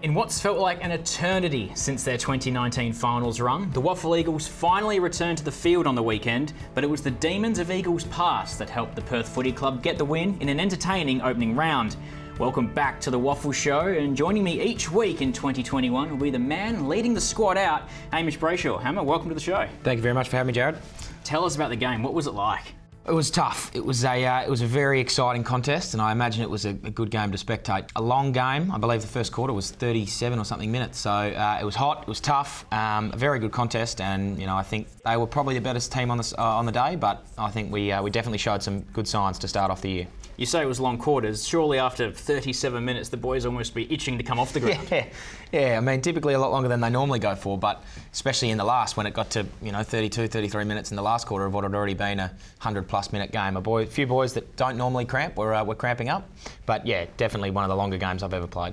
In what's felt like an eternity since their 2019 finals run, the WAFL Eagles finally returned to the field on the weekend, but it was the demons of Eagles past that helped the Perth Footy Club get the win in an entertaining opening round. Welcome back to the WAFL Show, and joining me each week in 2021 will be the man leading the squad out, Hamish Brayshaw. Hammer, welcome to the show. Thank you very much for having me, Jared. Tell us about the game. What was it like? It was tough. It was a very exciting contest, and I imagine it was a good game to spectate. A long game. I believe the first quarter was 37 or something minutes. So it was hot. It was tough. A very good contest, and I think they were probably the best team on the day. But I think we definitely showed some good signs to start off the year. You say it was long quarters. Surely after 37 minutes, the boys almost be itching to come off the ground. Yeah. I mean, typically a lot longer than they normally go for, but especially in the last, when it got to 32, 33 minutes in the last quarter of what had already been a 100-plus minute game. A few boys that don't normally cramp were cramping up, but yeah, definitely one of the longer games I've ever played.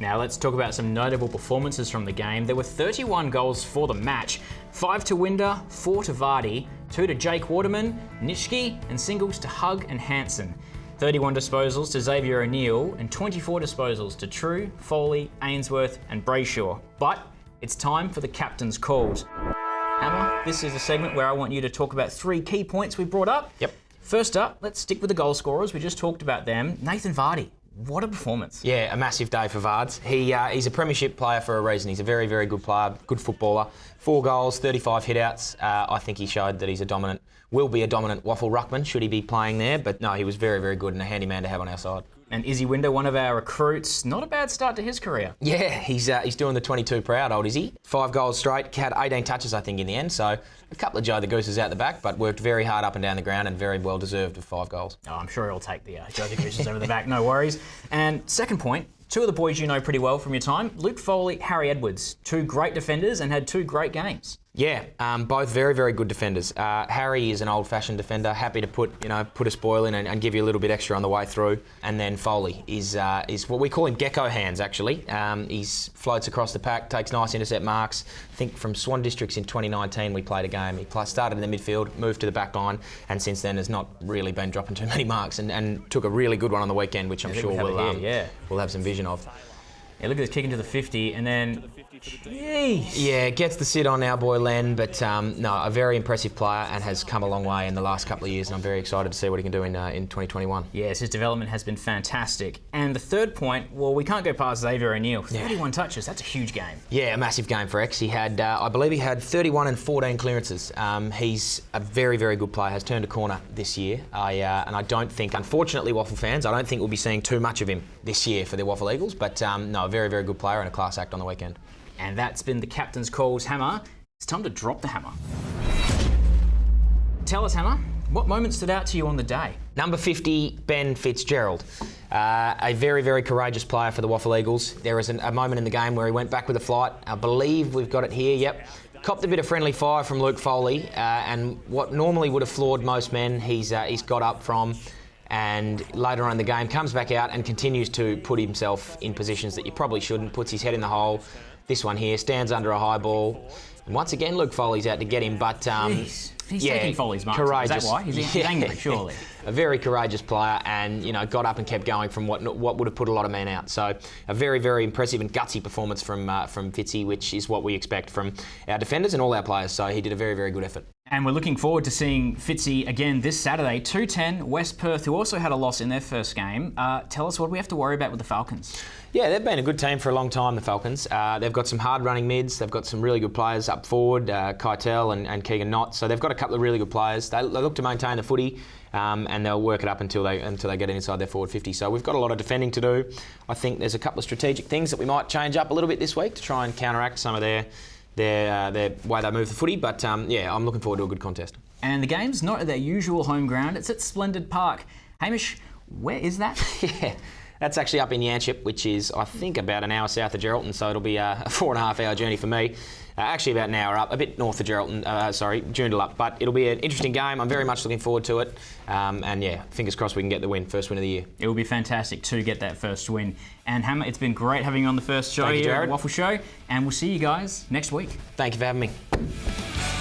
Now let's talk about some notable performances from the game. There were 31 goals for the match. 5 to Winder, 4 to Vardy, 2 to Jake Waterman, Nitschke, and singles to Hug and Hansen. 31 disposals to Xavier O'Neill and 24 disposals to True, Foley, Ainsworth and Brayshaw. But it's time for the captain's calls. Hammer, this is a segment where I want you to talk about 3 key points we brought up. Yep. First up, let's stick with the goal scorers. We just talked about them. Nathan Vardy. What a performance. Yeah, a massive day for Vards. He's a premiership player for a reason. He's a very, very good player, good footballer. 4 goals, 35 hitouts. I think he showed that will be a dominant WAFL ruckman should he be playing there. But no, he was very, very good and a handy man to have on our side. And Izzy Winder, one of our recruits, not a bad start to his career. Yeah, he's doing the 22 proud, old Izzy. 5 goals straight, had 18 touches, I think, in the end. So a couple of Joe the Gooses out the back, but worked very hard up and down the ground and very well deserved of 5 goals. Oh, I'm sure he'll take the Joe the Gooses over the back, no worries. And second point, 2 of the boys you know pretty well from your time, Luke Foley, Harry Edwards. 2 great defenders and had 2 great games. Yeah, both very, very good defenders. Harry is an old-fashioned defender, happy to put a spoil in and give you a little bit extra on the way through. And then Foley is what we call him gecko hands, actually. He floats across the pack, takes nice intercept marks. I think from Swan Districts in 2019 we played a game. He started in the midfield, moved to the back line, and since then has not really been dropping too many marks and took a really good one on the weekend, which I'm sure we'll have some vision of. Yeah, look at this kick into the 50 and then... Jeez. Yeah, gets the sit on our boy Len, but no, a very impressive player and has come a long way in the last couple of years, and I'm very excited to see what he can do in 2021. Yes, his development has been fantastic. And the third point, well, we can't go past Xavier O'Neill. 31 touches, that's a huge game. Yeah, a massive game for X. He had, I believe he had 31 and 14 clearances. He's a very, very good player, has turned a corner this year. And I don't think, unfortunately, WAFL fans, I don't think we'll be seeing too much of him this year for the WAFL Eagles, but no, a very, very good player and a class act on the weekend. And that's been the captain's calls. Hammer, it's time to drop the hammer. Tell us, Hammer, what moment stood out to you on the day? Number 50, Ben Fitzgerald. A very, very courageous player for the WAFL Eagles. There was a moment in the game where he went back with a flight. I believe we've got it here, yep. Copped a bit of friendly fire from Luke Foley, and what normally would have floored most men, he's got up from, and later on in the game comes back out and continues to put himself in positions that you probably shouldn't, puts his head in the hole. This one here stands under a high ball. And once again, Luke Foley's out to get him, but he's taking Foley's marks. Courageous. Is that why? He's angry, surely. A very courageous player, and got up and kept going from what would have put a lot of men out. So a very, very impressive and gutsy performance from Fitzy, which is what we expect from our defenders and all our players. So he did a very, very good effort. And we're looking forward to seeing Fitzy again this Saturday, 2-10, West Perth, who also had a loss in their first game. Tell us what we have to worry about with the Falcons. Yeah, they've been a good team for a long time, the Falcons. They've got some hard-running mids. They've got some really good players up forward, Keitel and Keegan Knott. So they've got a couple of really good players. They look to maintain the footy, and they'll work it up until they get inside their forward 50. So we've got a lot of defending to do. I think there's a couple of strategic things that we might change up a little bit this week to try and counteract some of their way they move the footy. But yeah, I'm looking forward to a good contest. And the game's not at their usual home ground. It's at Splendid Park. Hamish, where is that? Yeah. That's actually up in Yanchep, which is, I think, about an hour south of Geraldton, so it'll be a 4.5-hour journey for me. Actually about an hour up, a bit north of Geraldton, Joondalup. But it'll be an interesting game. I'm very much looking forward to it. And yeah, fingers crossed we can get the win, first win of the year. It will be fantastic to get that first win. And Hammer, it's been great having you on the first show here at WAFL Show. And we'll see you guys next week. Thank you for having me.